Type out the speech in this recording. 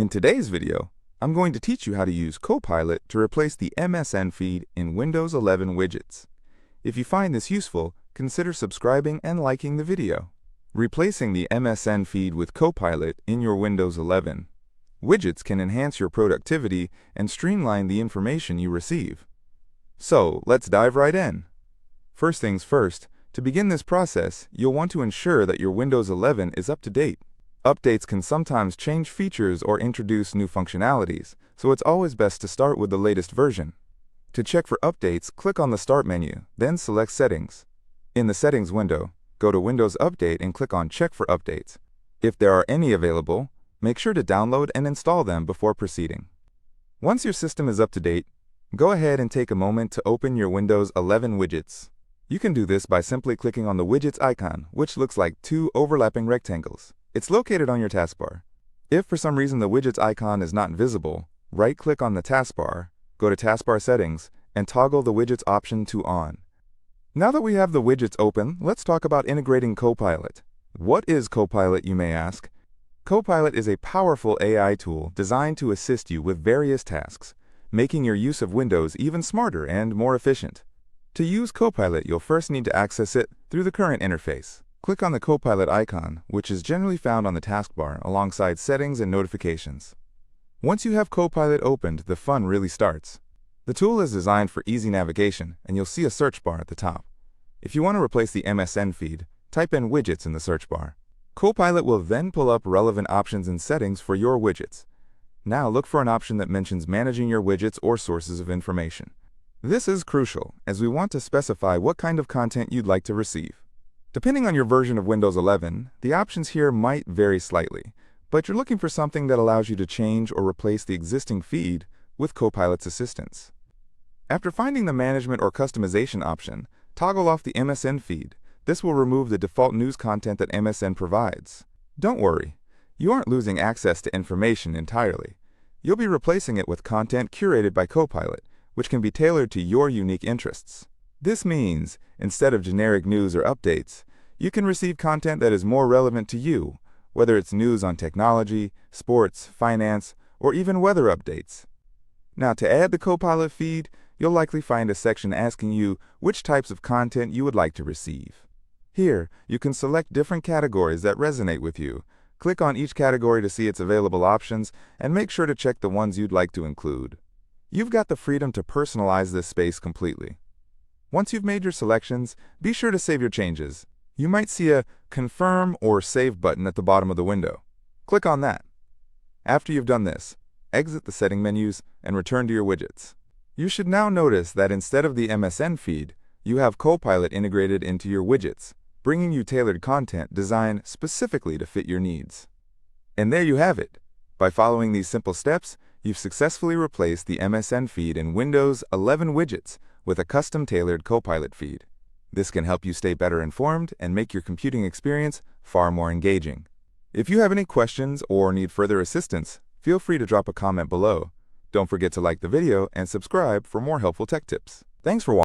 In today's video, I'm going to teach you how to use Copilot to replace the MSN feed in Windows 11 widgets. If you find this useful, consider subscribing and liking the video. Replacing the MSN feed with Copilot in your Windows 11 widgets can enhance your productivity and streamline the information you receive. So, let's dive right in. First things first, to begin this process, you'll want to ensure that your Windows 11 is up to date. Updates can sometimes change features or introduce new functionalities, so it's always best to start with the latest version. To check for updates, click on the Start menu, then select Settings. In the Settings window, go to Windows Update and click on Check for Updates. If there are any available, make sure to download and install them before proceeding. Once your system is up to date, go ahead and take a moment to open your Windows 11 widgets. You can do this by simply clicking on the Widgets icon, which looks like two overlapping rectangles. It's located on your taskbar. If for some reason the widgets icon is not visible, right-click on the taskbar, go to Taskbar Settings, and toggle the widgets option to On. Now that we have the widgets open, let's talk about integrating Copilot. What is Copilot, you may ask? Copilot is a powerful AI tool designed to assist you with various tasks, making your use of Windows even smarter and more efficient. To use Copilot, you'll first need to access it through the current interface. Click on the Copilot icon, which is generally found on the taskbar alongside Settings and Notifications. Once you have Copilot opened, the fun really starts. The tool is designed for easy navigation, and you'll see a search bar at the top. If you want to replace the MSN feed, type in Widgets in the search bar. Copilot will then pull up relevant options and settings for your widgets. Now look for an option that mentions managing your widgets or sources of information. This is crucial, as we want to specify what kind of content you'd like to receive. Depending on your version of Windows 11, the options here might vary slightly, but you're looking for something that allows you to change or replace the existing feed with Copilot's assistance. After finding the Management or Customization option, toggle off the MSN feed. This will remove the default news content that MSN provides. Don't worry, you aren't losing access to information entirely. You'll be replacing it with content curated by Copilot, which can be tailored to your unique interests. This means, instead of generic news or updates, you can receive content that is more relevant to you, whether it's news on technology, sports, finance, or even weather updates. Now, to add the Copilot feed, you'll likely find a section asking you which types of content you would like to receive. Here, you can select different categories that resonate with you. Click on each category to see its available options, and make sure to check the ones you'd like to include. You've got the freedom to personalize this space completely. Once you've made your selections, be sure to save your changes. You might see a Confirm or Save button at the bottom of the window. Click on that. After you've done this, exit the setting menus and return to your widgets. You should now notice that instead of the MSN feed, you have Copilot integrated into your widgets, bringing you tailored content designed specifically to fit your needs. And there you have it. By following these simple steps, you've successfully replaced the MSN feed in Windows 11 widgets with a custom-tailored Copilot feed. This can help you stay better informed and make your computing experience far more engaging. If you have any questions or need further assistance, feel free to drop a comment below. Don't forget to like the video and subscribe for more helpful tech tips. Thanks for watching.